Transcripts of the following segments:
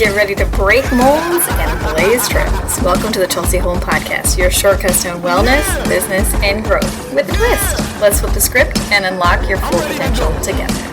Get ready to break molds and blaze trails. Welcome to the Chelsey Holm podcast, your shortcuts to wellness, business, and growth with a twist. Let's flip the script and unlock your full potential together.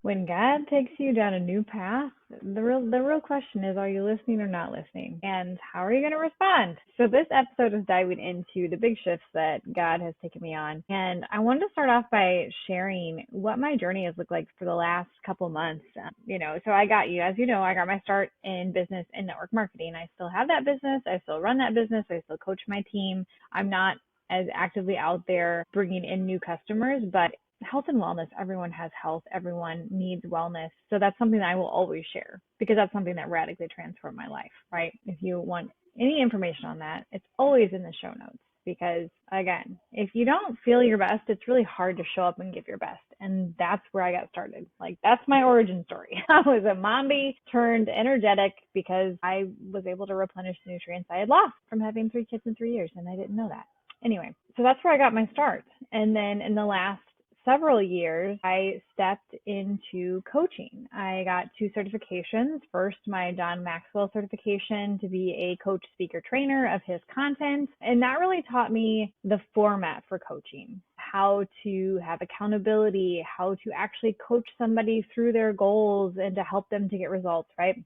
When God takes you down a new path, the real question is, are you listening or not listening? And how are you going to respond? So this episode is diving into the big shifts that God has taken me on. And I wanted to start off by sharing what my journey has looked like for the last couple months. So I got my start in business and network marketing. I still have that business. I still run that business. I still coach my team. I'm not as actively out there bringing in new customers, but health and wellness, everyone has health, everyone needs wellness. So that's something that I will always share because that's something that radically transformed my life, right? If you want any information on that, it's always in the show notes because, again, if you don't feel your best, it's really hard to show up and give your best. And that's where I got started. That's my origin story. I was a mommy turned energetic because I was able to replenish the nutrients I had lost from having 3 kids in 3 years, and I didn't know that. Anyway, so that's where I got my start. And then in the last several years, I stepped into coaching. I got 2 certifications. First, my John Maxwell certification to be a coach, speaker, trainer of his content. And that really taught me the format for coaching, how to have accountability, how to actually coach somebody through their goals and to help them to get results, right?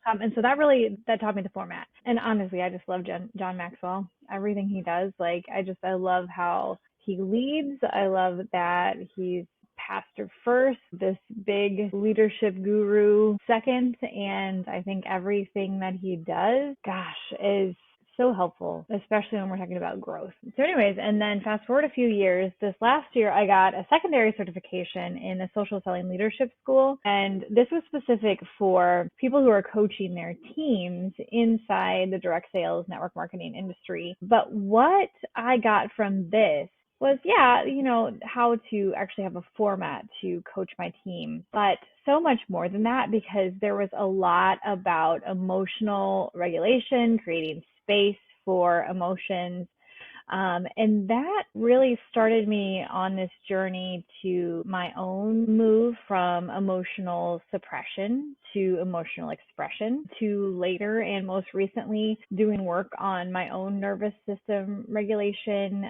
And so that taught me the format. And honestly, I just love John Maxwell, everything he does. I love how he leads. I love that he's pastor first, this big leadership guru second. And I think everything that he does, is so helpful, especially when we're talking about growth. So anyways, and then fast forward a few years, this last year, I got a secondary certification in the social selling leadership school. And this was specific for people who are coaching their teams inside the direct sales network marketing industry. But what I got from this was, how to actually have a format to coach my team, but so much more than that, because there was a lot about emotional regulation, creating space for emotions. And that really started me on this journey to my own move from emotional suppression to emotional expression, to later and most recently doing work on my own nervous system regulation,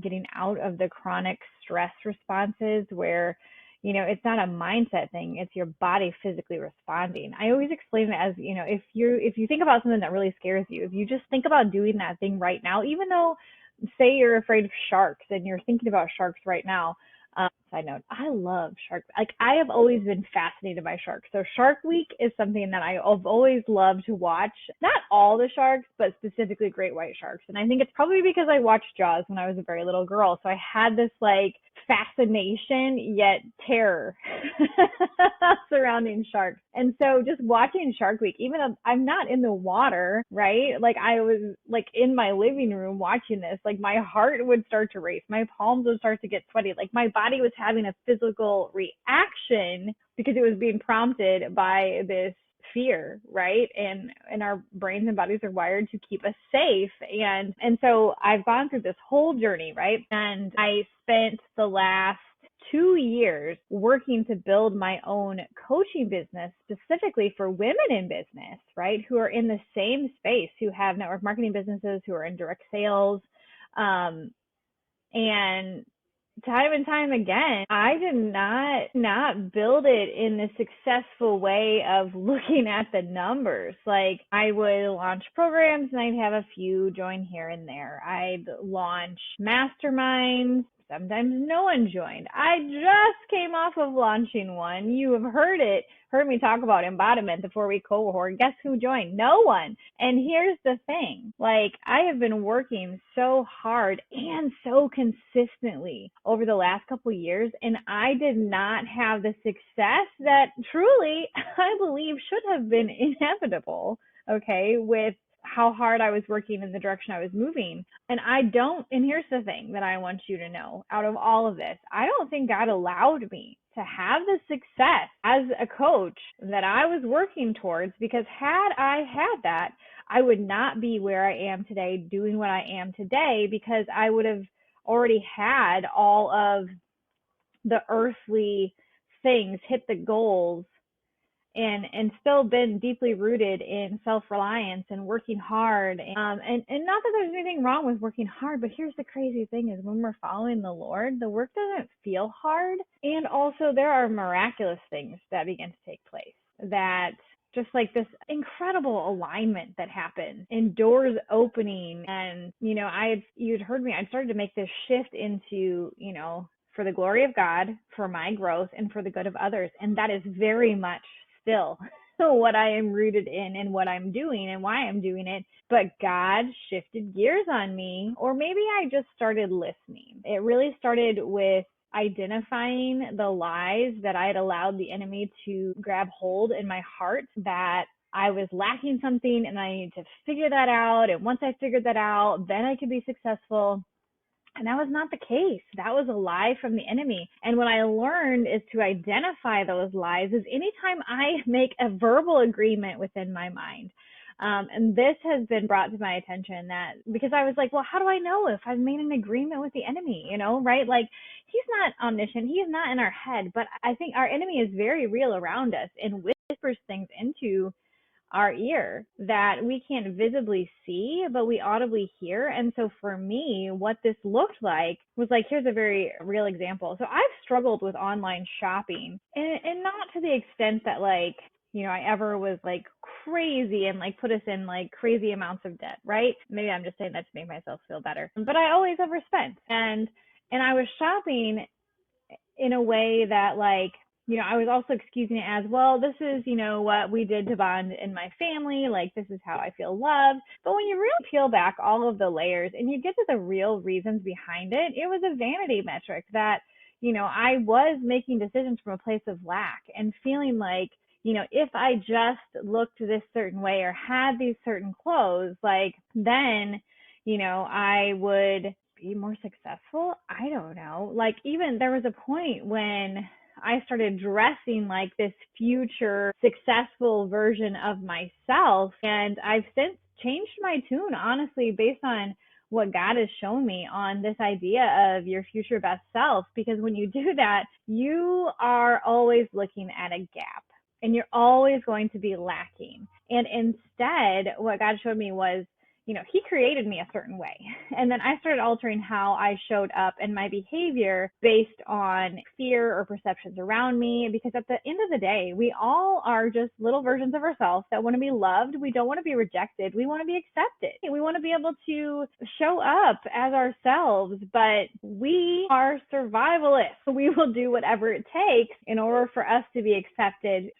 getting out of the chronic stress responses where it's not a mindset thing, it's your body physically responding. I always explain it as, if you think about something that really scares you, if you just think about doing that thing right now, even though, say you're afraid of sharks and you're thinking about sharks right now. Side note, I love sharks. I have always been fascinated by sharks. So Shark Week is something that I've always loved to watch. Not all the sharks, but specifically great white sharks. And I think it's probably because I watched Jaws when I was a very little girl. So I had this fascination yet terror surrounding sharks. And so just watching Shark Week, even though I'm not in the water, right? I was in my living room watching this, my heart would start to race. My palms would start to get sweaty. My body was having a physical reaction because it was being prompted by this fear, right? And our brains and bodies are wired to keep us safe. And so I've gone through this whole journey, right? And I spent the last 2 years working to build my own coaching business specifically for women in business, right? Who are in the same space, who have network marketing businesses, who are in direct sales. And time and time again, I did not build it in the successful way of looking at the numbers. I would launch programs and I'd have a few join here and there. I'd launch masterminds. Sometimes no one joined. I just came off of launching one. You have heard me talk about embodiment, the 4-week cohort. Guess who joined? No one. And here's the thing. I have been working so hard and so consistently over the last couple of years, and I did not have the success that truly I believe should have been inevitable, okay, with how hard I was working in the direction I was moving. And here's the thing that I want you to know out of all of this, I don't think God allowed me to have the success as a coach that I was working towards, because had I had that, I would not be where I am today doing what I am today, because I would have already had all of the earthly things, hit the goals, and still been deeply rooted in self-reliance and working hard. And not that there's anything wrong with working hard, but here's the crazy thing is when we're following the Lord, the work doesn't feel hard. And also there are miraculous things that begin to take place, that just like this incredible alignment that happens and doors opening. And, you'd heard me, I started to make this shift into, for the glory of God, for my growth, and for the good of others. And that is very much still what I am rooted in and what I'm doing and why I'm doing it. But God shifted gears on me, or maybe I just started listening. It really started with identifying the lies that I had allowed the enemy to grab hold in my heart, that I was lacking something and I needed to figure that out. And once I figured that out, then I could be successful. And that was not the case. That was a lie from the enemy. And what I learned is to identify those lies is anytime I make a verbal agreement within my mind. And this has been brought to my attention that because I was like, well, how do I know if I've made an agreement with the enemy, right? Like, he's not omniscient. He is not in our head. But I think our enemy is very real around us and whispers things into our ear that we can't visibly see, but we audibly hear. And so for me, what this looked like was like, here's a very real example. So I've struggled with online shopping and not to the extent that like, I ever was like crazy and like put us in like crazy amounts of debt, right? Maybe I'm just saying that to make myself feel better, but I always overspent. And I was shopping in a way that like, I was also excusing it as, well, this is, what we did to bond in my family. Like, this is how I feel loved. But when you really peel back all of the layers and you get to the real reasons behind it, it was a vanity metric that, I was making decisions from a place of lack and feeling like, if I just looked this certain way or had these certain clothes, like then, I would be more successful. I don't know. Like, even there was a point when I started dressing like this future successful version of myself. And I've since changed my tune, honestly, based on what God has shown me on this idea of your future best self. Because when you do that, you are always looking at a gap and you're always going to be lacking. And instead, what God showed me was, he created me a certain way. And then I started altering how I showed up and my behavior based on fear or perceptions around me. Because at the end of the day, we all are just little versions of ourselves that want to be loved. We don't want to be rejected. We want to be accepted. We want to be able to show up as ourselves, but we are survivalists. We will do whatever it takes in order for us to be accepted,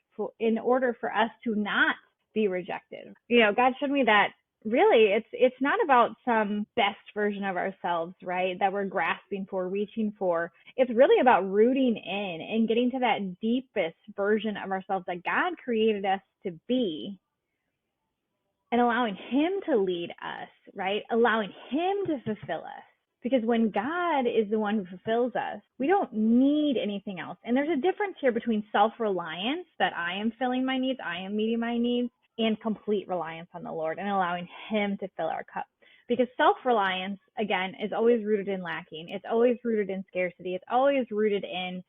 in order for us to not be rejected. God showed me that really it's not about some best version of ourselves, right, that we're grasping for, reaching for. It's really about rooting in and getting to that deepest version of ourselves that God created us to be, and allowing him to lead us, right? Allowing him to fulfill us. Because when God is the one who fulfills us, we don't need anything else. And there's a difference here between self-reliance, that I am filling my needs, I am meeting my needs, and complete reliance on the Lord and allowing him to fill our cup. Because self-reliance, again, is always rooted in lacking. It's always rooted in scarcity. It's always rooted in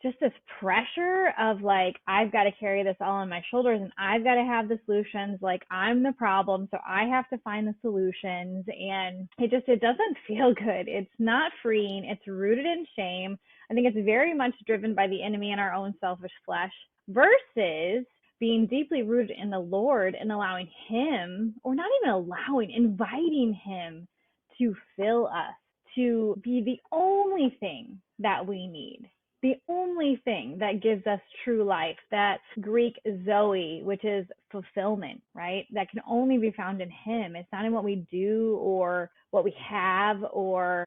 just this pressure of like, I've got to carry this all on my shoulders and I've got to have the solutions. Like, I'm the problem, so I have to find the solutions. And it doesn't feel good. It's not freeing. It's rooted in shame. I think it's very much driven by the enemy and our own selfish flesh, versus being deeply rooted in the Lord and allowing him, or not even allowing, inviting him to fill us, to be the only thing that we need, the only thing that gives us true life, that Greek Zoe, which is fulfillment, right? That can only be found in him. It's not in what we do or what we have or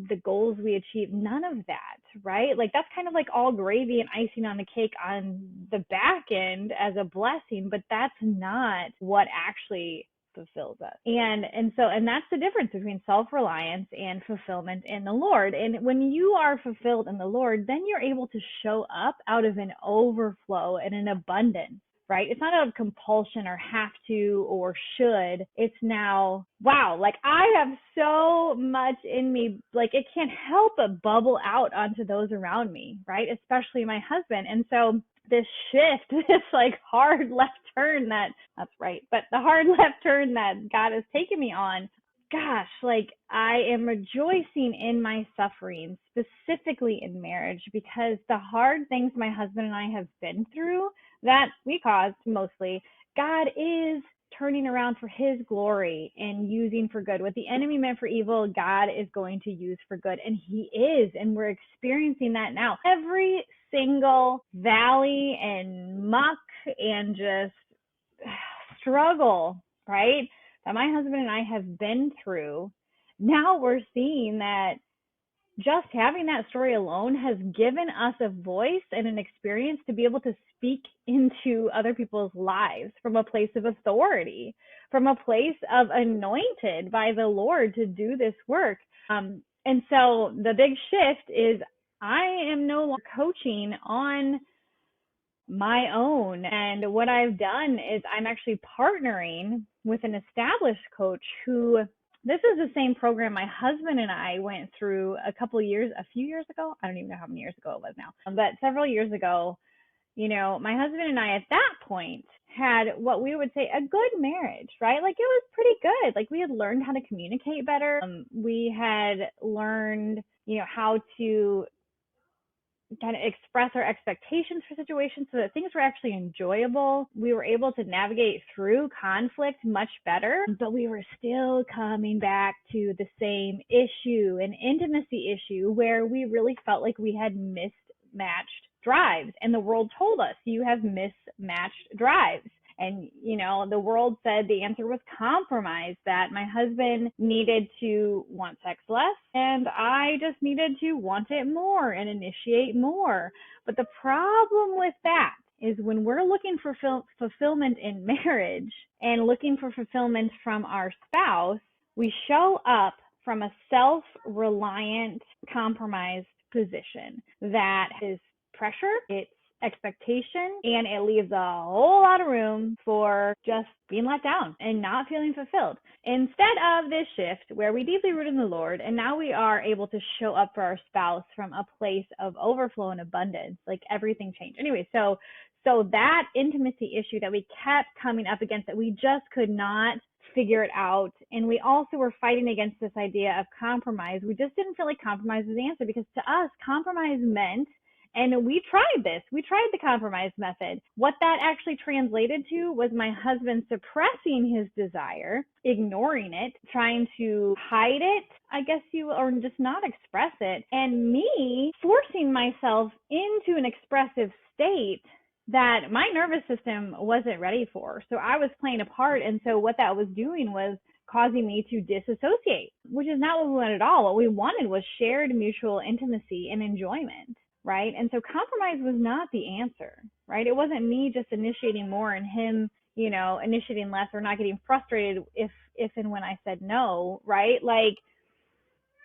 the goals we achieve, none of that, right? Like, that's kind of like all gravy and icing on the cake on the back end as a blessing, but that's not what actually fulfills us. And that's the difference between self-reliance and fulfillment in the Lord. And when you are fulfilled in the Lord, then you're able to show up out of an overflow and an abundance, right? It's not out of compulsion or have to or should. It's now, wow, like I have so much in me, like it can't help but bubble out onto those around me, right? Especially my husband. And so this shift, this like hard left turn that's right, but the hard left turn that God has taken me on, gosh, like I am rejoicing in my suffering, specifically in marriage, because the hard things my husband and I have been through that we caused mostly, God is turning around for his glory and using for good. What the enemy meant for evil, God is going to use for good. And he is, and we're experiencing that now. Every single valley and muck and just struggle, right, that my husband and I have been through, now we're seeing that just having that story alone has given us a voice and an experience to be able to speak into other people's lives from a place of authority, from a place of anointed by the Lord to do this work. And so the big shift is I am no longer coaching on my own. And what I've done is I'm actually partnering with an established coach who, this is the same program my husband and I went through a few years ago. I don't even know how many years ago it was now, but several years ago. You know, my husband and I at that point had what we would say a good marriage, right? Like it was pretty good. Like we had learned how to communicate better. We had learned, how to kind of express our expectations for situations so that things were actually enjoyable. We were able to navigate through conflict much better, but we were still coming back to the same issue, an intimacy issue, where we really felt like we had mismatched drives. And the world told us, you have mismatched drives. And, the world said the answer was compromise, that my husband needed to want sex less and I just needed to want it more and initiate more. But the problem with that is when we're looking for fulfillment in marriage and looking for fulfillment from our spouse, we show up from a self-reliant, compromised position that is pressure, it's expectation, and it leaves a whole lot of room for just being let down and not feeling fulfilled. Instead of this shift where we deeply root in the Lord, and now we are able to show up for our spouse from a place of overflow and abundance, like everything changed. Anyway, so that intimacy issue that we kept coming up against, that we just could not figure it out, and we also were fighting against this idea of compromise. We just didn't feel like compromise was the answer, because to us, compromise meant, and we tried this. We tried the compromise method. What that actually translated to was my husband suppressing his desire, ignoring it, trying to hide it, or just not express it, and me forcing myself into an expressive state that my nervous system wasn't ready for. So I was playing a part, and so what that was doing was causing me to disassociate, which is not what we wanted at all. What we wanted was shared mutual intimacy and enjoyment. Right? And so compromise was not the answer, right? It wasn't me just initiating more and him, initiating less, or not getting frustrated if and when I said no, right? Like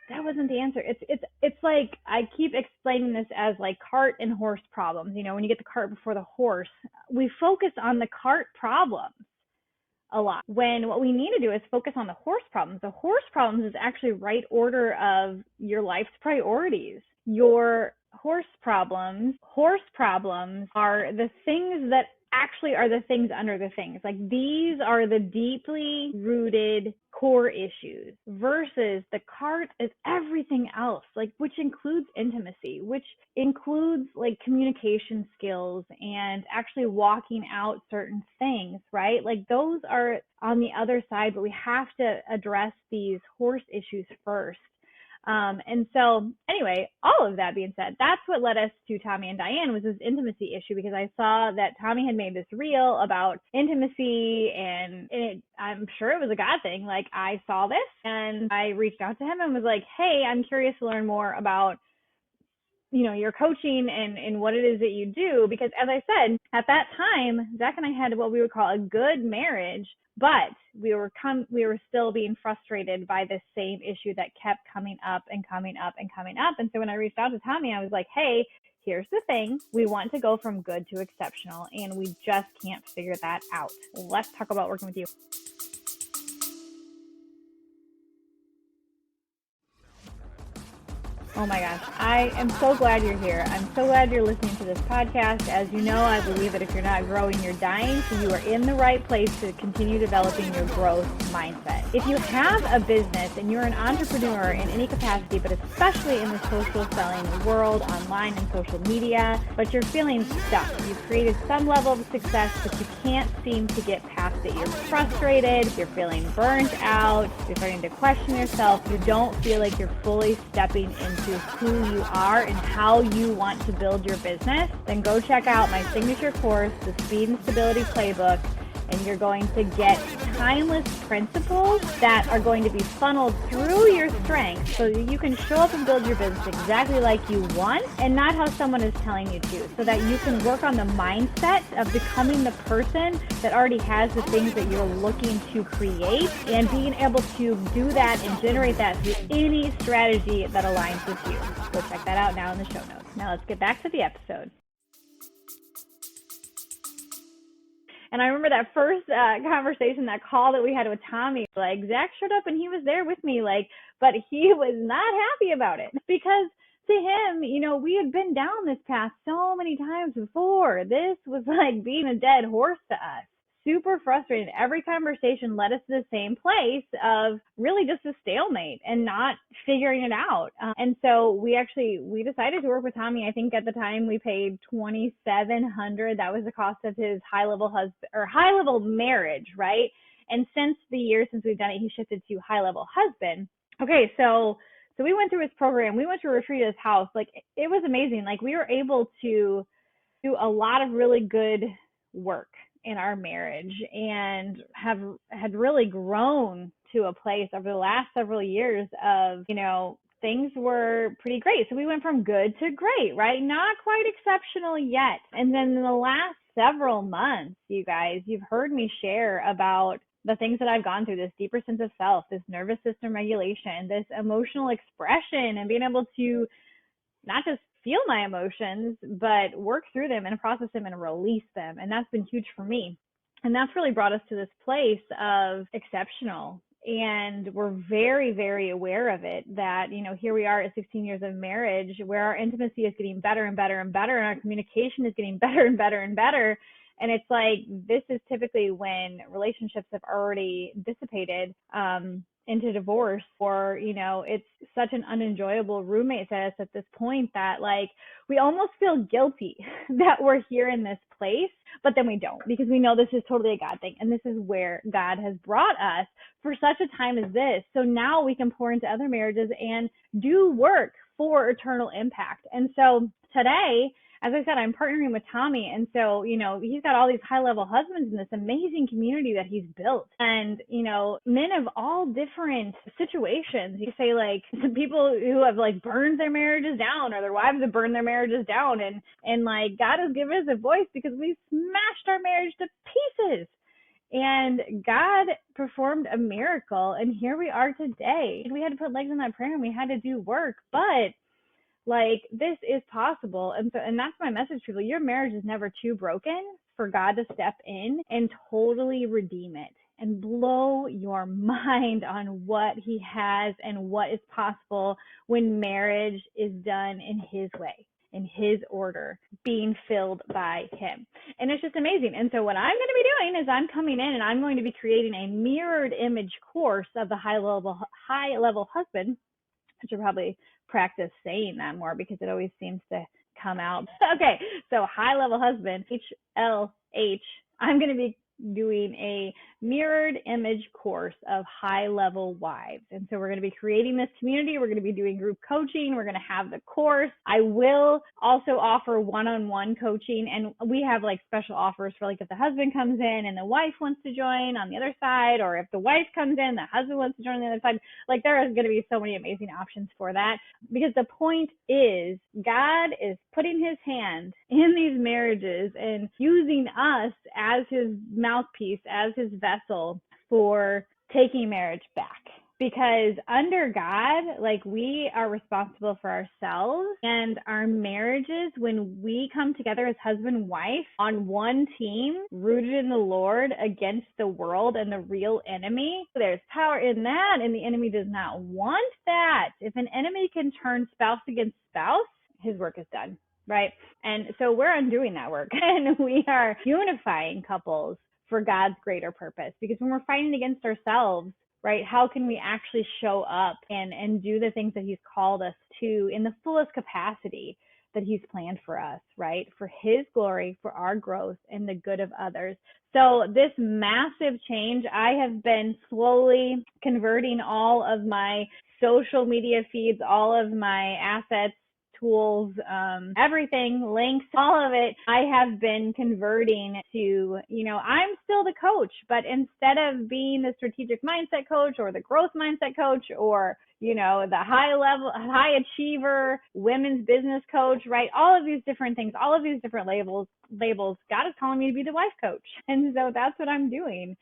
that wasn't the answer. It's like, I keep explaining this as like cart and horse problems. When you get the cart before the horse, we focus on the cart problems a lot, when what we need to do is focus on the horse problems. The horse problems is actually right order of your life's priorities. Your horse problems are the things that actually are the things under the things. Like these are the deeply rooted core issues, versus the cart is everything else, like which includes intimacy, which includes like communication skills and actually walking out certain things, right? Like those are on the other side, but we have to address these horse issues first. And so anyway, all of that being said, that's what led us to Tommy and Diane, was this intimacy issue, because I saw that Tommy had made this reel about intimacy, and I'm sure it was a God thing. Like I saw this and I reached out to him and was like, hey, I'm curious to learn more about, your coaching and what it is that you do. Because as I said, at that time, Zach and I had what we would call a good marriage, but we were still being frustrated by this same issue that kept coming up and coming up and coming up. And so when I reached out to Tommy, I was like, hey, Here's the thing, we want to go from good to exceptional, and we just can't figure that out. Let's talk about working with you. Oh my gosh, I am so glad you're here. I'm so glad you're listening to this podcast. As you know, I believe that if you're not growing, you're dying. So you are in the right place to continue developing your growth mindset. If you have a business and you're an entrepreneur in any capacity, but especially in the social selling world, online and social media, but you're feeling stuck. You've created some level of success, but you can't seem to get past it. You're frustrated, you're feeling burnt out, you're starting to question yourself. You don't feel like you're fully stepping into who you are and how you want to build your business, then go check out my signature course, the Speed and Stability Playbook, and you're going to get timeless principles that are going to be funneled through your strengths so that you can show up and build your business exactly like you want and not how someone is telling you to, so that you can work on the mindset of becoming the person that already has the things that you're looking to create and being able to do that and generate that through any strategy that aligns with you. Go check that out now in the show notes. Now let's get back to the episode. And I remember that first conversation, that call that we had with Tommy, like Zach showed up and he was there with me, but he was not happy about it because to him, we had been down this path so many times before. This was like being a dead horse to us. Super frustrated. Every conversation led us to the same place of really just a stalemate and not figuring it out. And so we decided to work with Tommy. I think at the time we paid $2,700. That was the cost of his high level marriage, right? And since we've done it, he shifted to high level husband. Okay, so we went through his program. We went to a retreat at his house. It was amazing. We were able to do a lot of really good work in our marriage and had really grown to a place over the last several years of, things were pretty great. So we went from good to great, right? Not quite exceptional yet. And then in the last several months, you guys, you've heard me share about the things that I've gone through, this deeper sense of self, this nervous system regulation, this emotional expression, and being able to not just feel my emotions, but work through them and process them and release them. And that's been huge for me. And that's really brought us to this place of exceptional. And we're very, very aware of it that, here we are at 16 years of marriage where our intimacy is getting better and better and better, and our communication is getting better and better and better. And it's like, this is typically when relationships have already dissipated, into divorce, or it's such an unenjoyable roommate status at this point that we almost feel guilty that we're here in this place, but then we don't, because we know this is totally a God thing and this is where God has brought us for such a time as this. So now we can pour into other marriages and do work for eternal impact. And so today, as I said, I'm partnering with Tommy. And so, he's got all these high-level husbands in this amazing community that he's built. And, men of all different situations. You say, some people who have, burned their marriages down, or their wives have burned their marriages down. And God has given us a voice because we smashed our marriage to pieces. And God performed a miracle. And here we are today. We had to put legs on that prayer and we had to do work. But this is possible. And that's my message to people. Your marriage is never too broken for God to step in and totally redeem it and blow your mind on what he has and what is possible when marriage is done in his way, in his order, being filled by him. And it's just amazing. And so what I'm going to be doing is I'm coming in and I'm going to be creating a mirrored image course of the high level husband. I should probably practice saying that more because it always seems to come out. Okay, so high level husband, HLH. I'm going to be doing a mirrored image course of high level wives. And so we're going to be creating this community. We're going to be doing group coaching. We're going to have the course. I will also offer one-on-one coaching, and we have special offers for if the husband comes in and the wife wants to join on the other side, or if the wife comes in, the husband wants to join on the other side. There is going to be so many amazing options for that, because the point is God is putting his hand in these marriages and using us as his mouthpiece, as his vessel for taking marriage back. Because under God, like, we are responsible for ourselves and our marriages. When we come together as husband and wife on one team, rooted in the Lord against the world and the real enemy, there's power in that, and the enemy does not want that. If an enemy can turn spouse against spouse, his work is done, right? And so we're undoing that work, and we are unifying couples for God's greater purpose. Because when we're fighting against ourselves, right, how can we actually show up and do the things that he's called us to in the fullest capacity that he's planned for us, right? For his glory, for our growth, and the good of others. So this massive change, I have been slowly converting all of my social media feeds, all of my assets, tools, everything, links, all of it, I have been converting to, I'm still the coach, but instead of being the strategic mindset coach or the growth mindset coach or, the high achiever, women's business coach, right? All of these different things, all of these different labels, God is calling me to be the wife coach. And so that's what I'm doing.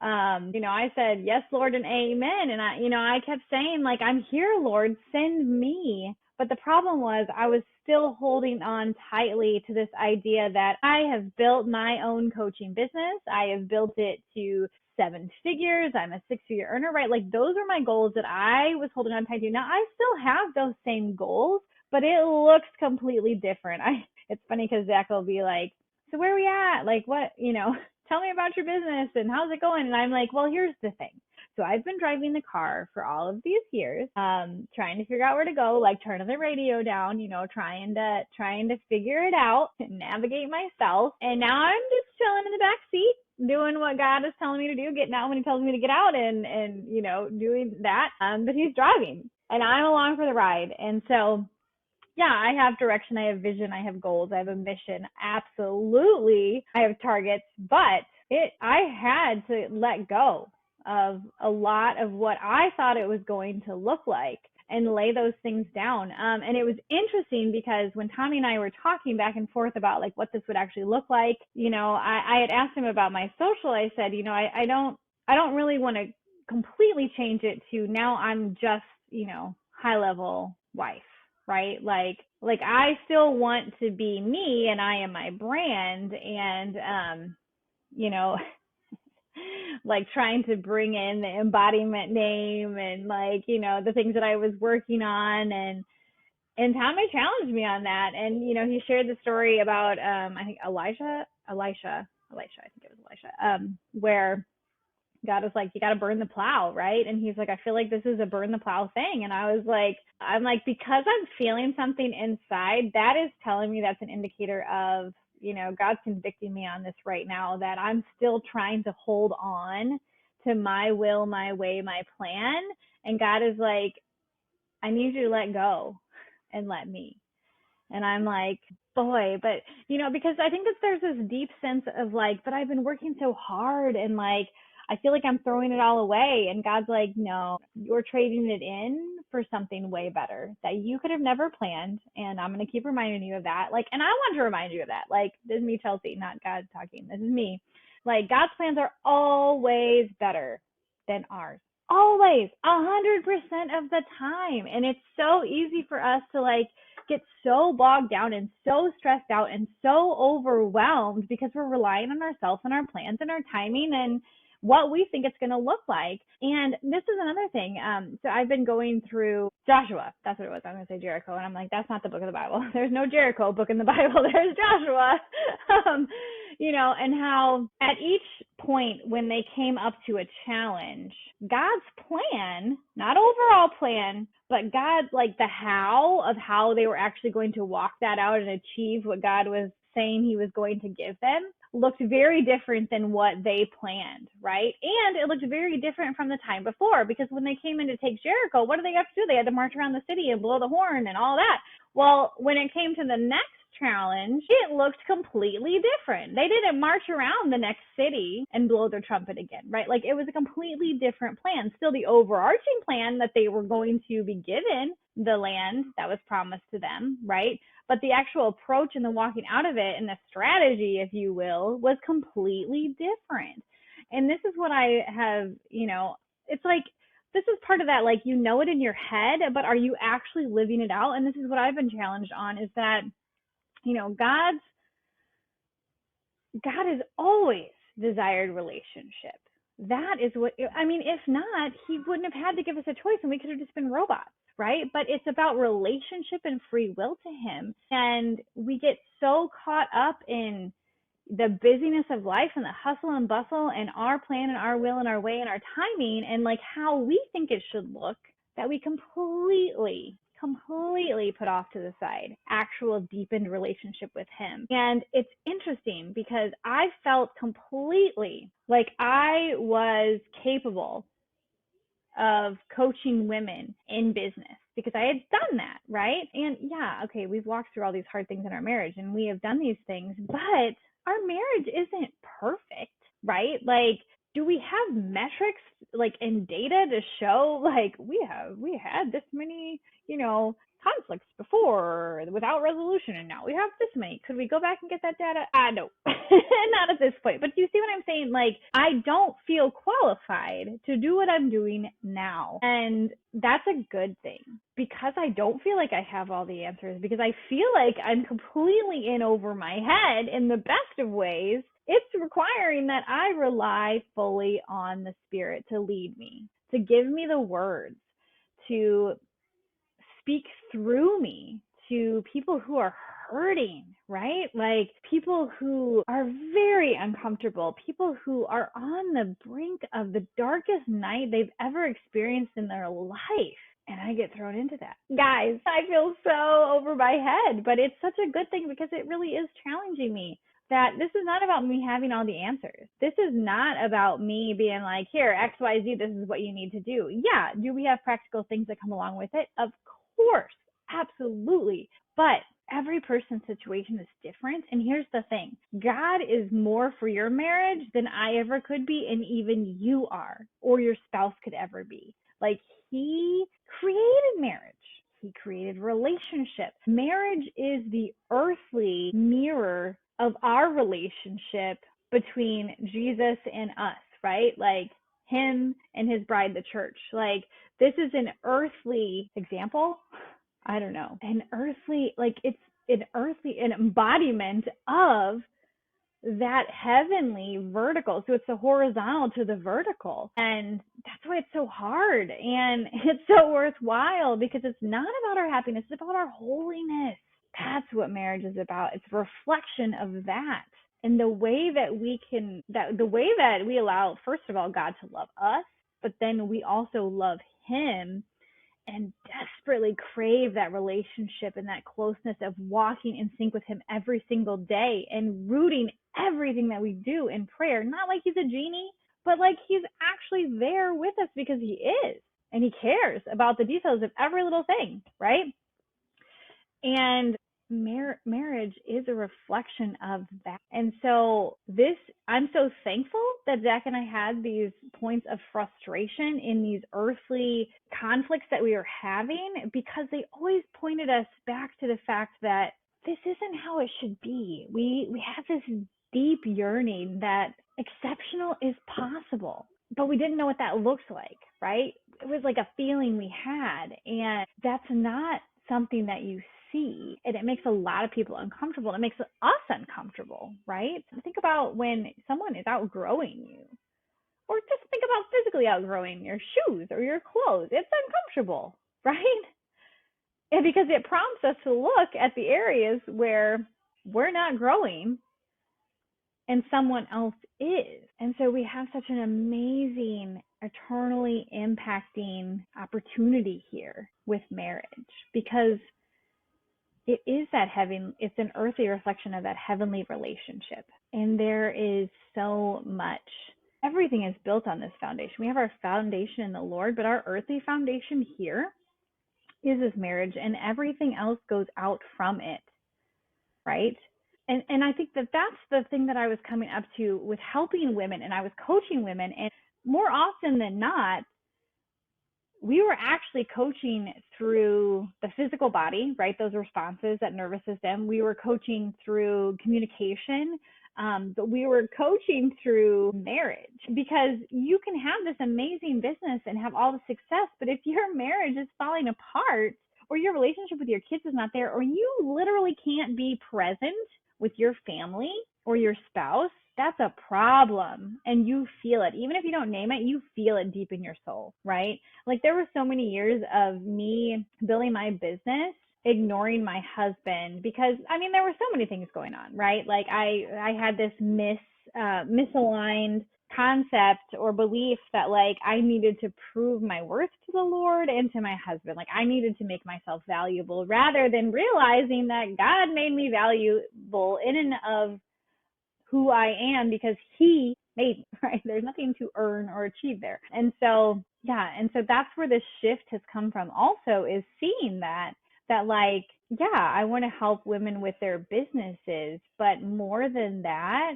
I said, yes, Lord, and amen. And I kept saying, like, I'm here, Lord, send me. But the problem was I was still holding on tightly to this idea that I have built my own coaching business. I have built it to 7 figures. I'm a 6-figure earner, right? Like, those are my goals that I was holding on tight to. Now, I still have those same goals, but it looks completely different. It's funny because Zach will be like, so where are we at? Like, what, tell me about your business and how's it going? And I'm like, well, here's the thing. So I've been driving the car for all of these years, trying to figure out where to go, like turning the radio down, trying to figure it out, navigate myself. And now I'm just chilling in the back seat, doing what God is telling me to do, getting out when he tells me to get out and doing that. But he's driving and I'm along for the ride. And so, yeah, I have direction, I have vision, I have goals, I have a mission. Absolutely. I have targets, but I had to let go of a lot of what I thought it was going to look like and lay those things down. And it was interesting because when Tommy and I were talking back and forth about like what this would actually look like, I had asked him about my social. I said, I don't really want to completely change it to now I'm just, high level wife, right? Like I still want to be me and I am my brand and, like trying to bring in the embodiment name and like, the things that I was working on and Tommy challenged me on that. And, he shared the story about, I think Elisha, I think it was Elisha, where God was like, you got to burn the plow, right? And he's like, I feel like this is a burn the plow thing. And I was like, because I'm feeling something inside, that is telling me that's an indicator of, God's convicting me on this right now, that I'm still trying to hold on to my will, my way, my plan. And God is like, I need you to let go and let me. And I'm like, boy, but, because I think that there's this deep sense of like, but I've been working so hard and like, I feel like I'm throwing it all away. And God's like, no, you're trading it in for something way better that you could have never planned. And I'm going to keep reminding you of that. Like, and I want to remind you of that. Like, this is me, Chelsey, not God talking. This is me. Like, God's plans are always better than ours. Always, 100% of the time. And it's so easy for us to like get so bogged down and so stressed out and so overwhelmed because we're relying on ourselves and our plans and our timing and what we think it's going to look like. And this is another thing. So I've been going through Joshua. That's what it was. I'm going to say Jericho. And I'm like, that's not the book of the Bible. There's no Jericho book in the Bible. There's Joshua. And how at each point when they came up to a challenge, God's plan, not overall plan, but God, like the how of how they were actually going to walk that out and achieve what God was saying he was going to give them, looked very different than what they planned, right? And it looked very different from the time before, because when they came in to take Jericho, what did they have to do? They had to march around the city and blow the horn and all that. Well, when it came to the next challenge, it looked completely different. They didn't march around the next city and blow their trumpet again, right? Like it was a completely different plan. Still the overarching plan that they were going to be given the land that was promised to them, right? But the actual approach and the walking out of it and the strategy, if you will, was completely different. And this is what I have, it's like this is part of that, like, you know it in your head, but are you actually living it out? And this is what I've been challenged on, is that, God has always desired relationship. That is what, I mean, if not, he wouldn't have had to give us a choice and we could have just been robots, right? But it's about relationship and free will to him. And we get so caught up in the busyness of life and the hustle and bustle and our plan and our will and our way and our timing and like how we think it should look, that we completely put off to the side actual deepened relationship with him. And it's interesting because I felt completely like I was capable of coaching women in business because I had done that, right? And yeah, okay, we've walked through all these hard things in our marriage and we have done these things, but our marriage isn't perfect, right? Like, do we have metrics like in data to show like we had this many, conflicts before without resolution and now we have this many? Could we go back and get that data? No. Not at this point. But do you see what I'm saying? Like, I don't feel qualified to do what I'm doing now. And that's a good thing because I don't feel like I have all the answers, because I feel like I'm completely in over my head in the best of ways. It's requiring that I rely fully on the Spirit to lead me, to give me the words, to speak through me to people who are hurting, right? Like people who are very uncomfortable, people who are on the brink of the darkest night they've ever experienced in their life. And I get thrown into that. Guys, I feel so over my head, but it's such a good thing because it really is challenging me. That this is not about me having all the answers. This is not about me being like, here, X, Y, Z, this is what you need to do. Yeah, do we have practical things that come along with it? Of course, absolutely. But every person's situation is different. And here's the thing. God is more for your marriage than I ever could be, and even you are, or your spouse could ever be. Like, he created marriage. He created relationships. Marriage is the earthly mirror of our relationship between Jesus and us, right? Like him and his bride, the church. Like, this is an earthly example. I don't know. An earthly, like it's an embodiment of that heavenly vertical. So it's the horizontal to the vertical. And that's why it's so hard. And it's so worthwhile because it's not about our happiness. It's about our holiness. That's what marriage is about. It's a reflection of that. And the way that we allow, first of all, God to love us, but then we also love him and desperately crave that relationship and that closeness of walking in sync with him every single day and rooting everything that we do in prayer. Not like he's a genie, but like he's actually there with us because he is. And he cares about the details of every little thing, right? And marriage is a reflection of that. And so I'm so thankful that Zach and I had these points of frustration in these earthly conflicts that we were having, because they always pointed us back to the fact that this isn't how it should be. We have this deep yearning that exceptional is possible, but we didn't know what that looks like, right? It was like a feeling we had, and that's not something that you see, and it makes a lot of people uncomfortable. It makes us uncomfortable, right? Think about when someone is outgrowing you, or just think about physically outgrowing your shoes or your clothes. It's uncomfortable, right? And because it prompts us to look at the areas where we're not growing and someone else is. And so we have such an amazing, eternally impacting opportunity here with marriage, because it is it's an earthly reflection of that heavenly relationship. And there is so much. Everything is built on this foundation. We have our foundation in the Lord, but our earthly foundation here is this marriage, and everything else goes out from it, right? And I think that's the thing that I was coming up to with helping women, and I was coaching women, and more often than not, we were actually coaching through the physical body, right? Those responses, that nervous system. We were coaching through communication, but we were coaching through marriage, because you can have this amazing business and have all the success, but if your marriage is falling apart, or your relationship with your kids is not there, or you literally can't be present with your family or your spouse, that's a problem. And you feel it. Even if you don't name it, you feel it deep in your soul, right? Like, there were so many years of me building my business, ignoring my husband, because there were so many things going on, right? Like, I had this misaligned concept or belief that, like, I needed to prove my worth to the Lord and to my husband. Like, I needed to make myself valuable, rather than realizing that God made me valuable in and of who I am, because He made me, right? There's nothing to earn or achieve there. And so that's where this shift has come from also, is seeing that like, I want to help women with their businesses, but more than that,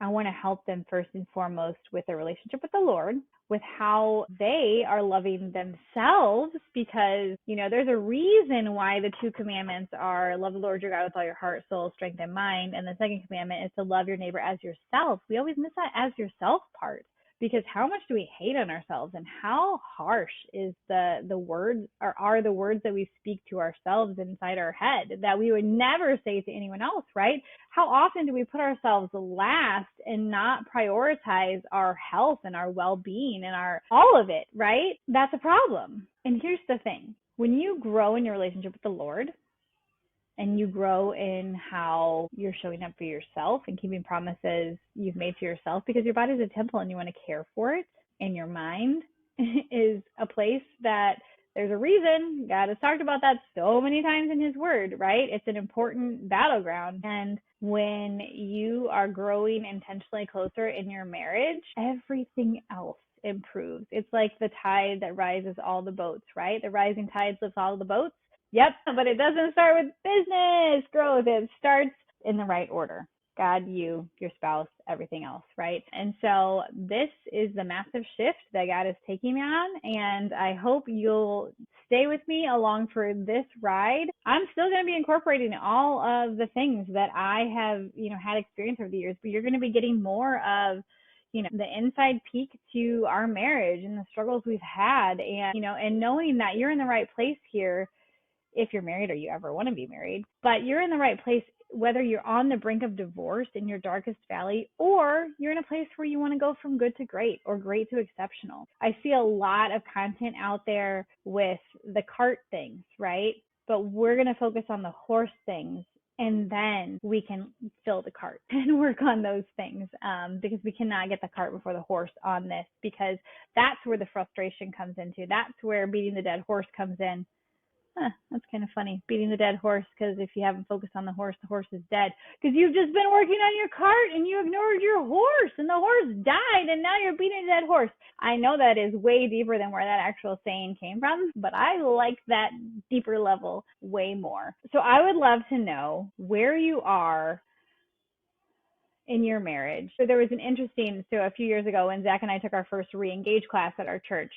I want to help them first and foremost with their relationship with the Lord, with how they are loving themselves, because, there's a reason why the 2 commandments are love the Lord your God with all your heart, soul, strength, and mind. And the second commandment is to love your neighbor as yourself. We always miss that as yourself part, because how much do we hate on ourselves, and how harsh is the words, or are the words that we speak to ourselves inside our head that we would never say to anyone else, right? How often do we put ourselves last and not prioritize our health and our well-being and all of it, right? That's a problem. And here's the thing. When you grow in your relationship with the Lord, and you grow in how you're showing up for yourself and keeping promises you've made to yourself, because your body is a temple and you want to care for it, and your mind is a place that there's a reason God has talked about that so many times in His Word, right? It's an important battleground. And when you are growing intentionally closer in your marriage, everything else improves. It's like the tide that rises all the boats, right? The rising tide lifts all the boats. Yep, but it doesn't start with business growth. It starts in the right order. God, you, your spouse, everything else, right? And so this is the massive shift that God is taking me on, and I hope you'll stay with me along for this ride. I'm still going to be incorporating all of the things that I have, had experience over the years, but you're going to be getting more of the inside peek to our marriage and the struggles we've had, and, and knowing that you're in the right place here, if you're married or you ever want to be married, but you're in the right place, whether you're on the brink of divorce in your darkest valley, or you're in a place where you want to go from good to great, or great to exceptional. I see a lot of content out there with the cart things, right? But we're going to focus on the horse things, and then we can fill the cart and work on those things, because we cannot get the cart before the horse on this, because that's where the frustration comes into. That's where beating the dead horse comes in. That's kind of funny, beating the dead horse, because if you haven't focused on the horse is dead, because you've just been working on your cart and you ignored your horse, and the horse died, and now you're beating a dead horse. I know that is way deeper than where that actual saying came from, but I like that deeper level way more. So I would love to know where you are in your marriage. So there was a few years ago when Zach and I took our first re-engage class at our church,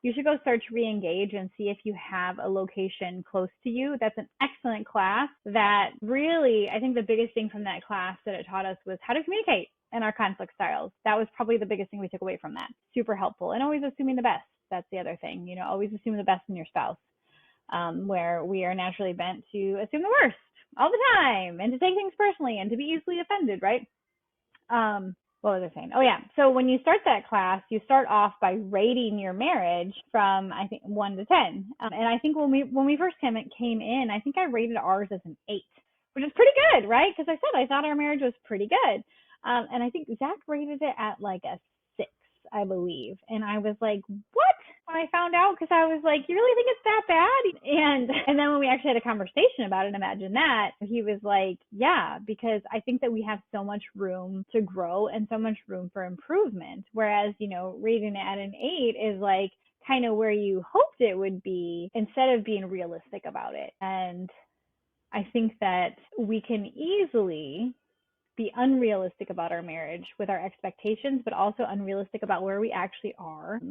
you should go search Re-engage and see if you have a location close to you. That's an excellent class that really, I think the biggest thing from that class that it taught us was how to communicate in our conflict styles. That was probably the biggest thing we took away from that. Super helpful. And always assuming the best. That's the other thing, always assume the best in your spouse, where we are naturally bent to assume the worst all the time and to take things personally and to be easily offended, right? What was I saying? Oh yeah. So when you start that class, you start off by rating your marriage from, I think, 1 to 10. And I think when we first came in, I think I rated ours as an 8, which is pretty good, right? Because I thought our marriage was pretty good. And I think Zach rated it at like a 6, I believe. And I was like, what? When I found out, because I was like, you really think it's that bad? And then when we actually had a conversation about it, imagine that, he was like, yeah, because I think that we have so much room to grow and so much room for improvement. Whereas, rating it at an 8 is like kind of where you hoped it would be, instead of being realistic about it. And I think that we can easily be unrealistic about our marriage with our expectations, but also unrealistic about where we actually are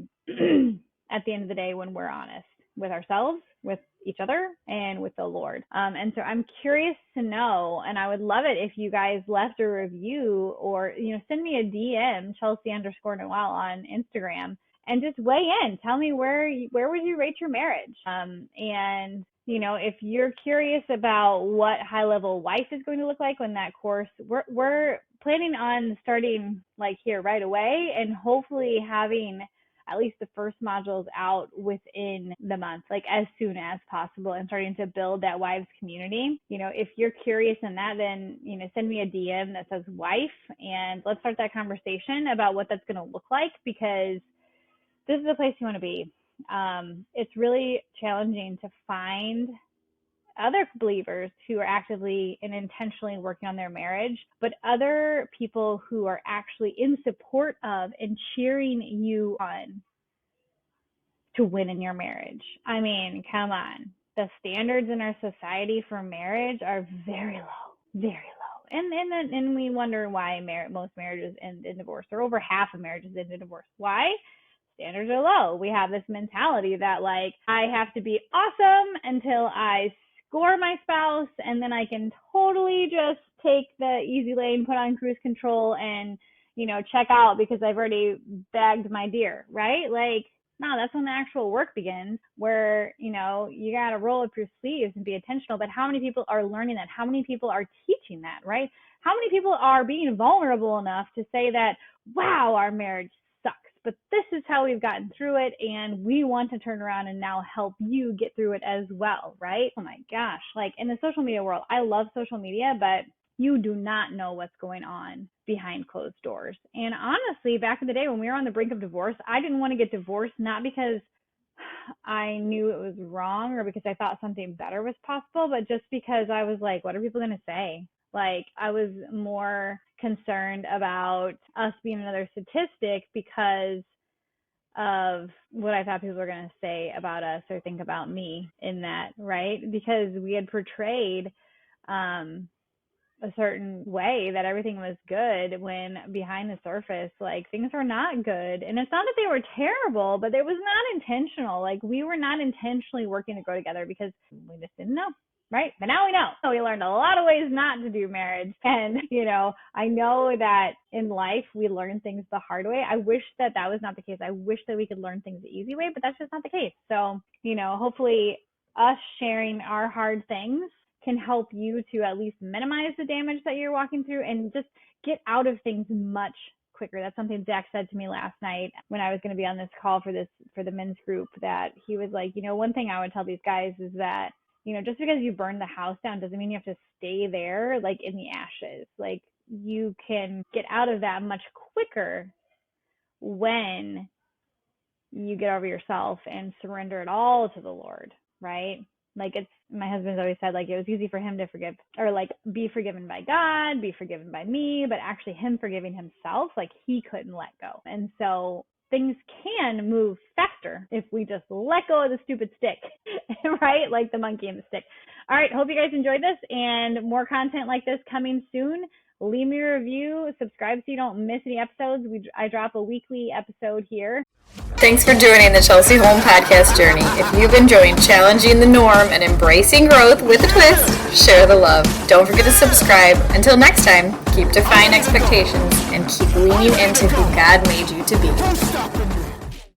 at the end of the day when we're honest. with ourselves, with each other, and with the Lord. And so I'm curious to know, and I would love it if you guys left a review or, send me a DM, Chelsey_Noel on Instagram, and just weigh in. Tell me where would you rate your marriage? And if you're curious about what high level wife is going to look like when that course, we're planning on starting like here right away, and hopefully having at least the first modules out within the month, like as soon as possible, and starting to build that wives community. If you're curious in that, then, send me a DM that says wife, and let's start that conversation about what that's going to look like, because this is the place you want to be. It's really challenging to find other believers who are actively and intentionally working on their marriage, but other people who are actually in support of and cheering you on to win in your marriage. I mean, come on. The standards in our society for marriage are very low, very low. And we wonder why most marriages end in divorce, or over half of marriages end in divorce. Why? Standards are low. We have this mentality that like, I have to be awesome until I score my spouse, and then I can totally just take the easy lane, put on cruise control, and, check out because I've already bagged my deer, right? Like, no, that's when the actual work begins, where, you got to roll up your sleeves and be intentional. But how many people are learning that? How many people are teaching that, right? How many people are being vulnerable enough to say that, wow, our marriage sucks, but this is how we've gotten through it, and we want to turn around and now help you get through it as well, right? Oh my gosh, like in the social media world, I love social media, but you do not know what's going on behind closed doors. And honestly, back in the day when we were on the brink of divorce, I didn't want to get divorced, not because I knew it was wrong or because I thought something better was possible, but just because I was like, what are people going to say? Like, I was more concerned about us being another statistic because of what I thought people were going to say about us or think about me in that, right? Because we had portrayed a certain way that everything was good, when behind the surface, like, things were not good. And it's not that they were terrible, but it was not intentional. Like, we were not intentionally working to grow together because we just didn't know. Right? But now we know. So we learned a lot of ways not to do marriage. And, I know that in life we learn things the hard way. I wish that was not the case. I wish that we could learn things the easy way, but that's just not the case. So, hopefully us sharing our hard things can help you to at least minimize the damage that you're walking through and just get out of things much quicker. That's something Zach said to me last night when I was going to be on this call for the men's group, that he was like, one thing I would tell these guys is that, just because you burn the house down doesn't mean you have to stay there, like, in the ashes. Like, you can get out of that much quicker when you get over yourself and surrender it all to the Lord, right? Like, my husband's always said, like, it was easy for him to forgive, or like, be forgiven by God, be forgiven by me, but actually him forgiving himself, like, he couldn't let go. And so things can move faster if we just let go of the stupid stick, right? Like the monkey and the stick. All right. Hope you guys enjoyed this, and more content like this coming soon. Leave me a review, subscribe so you don't miss any episodes. I drop a weekly episode here. Thanks for joining the Chelsey Holm podcast journey. If you've enjoyed challenging the norm and embracing growth with a twist, share the love. Don't forget to subscribe. Until next time, keep defying expectations and keep leaning into who God made you to be.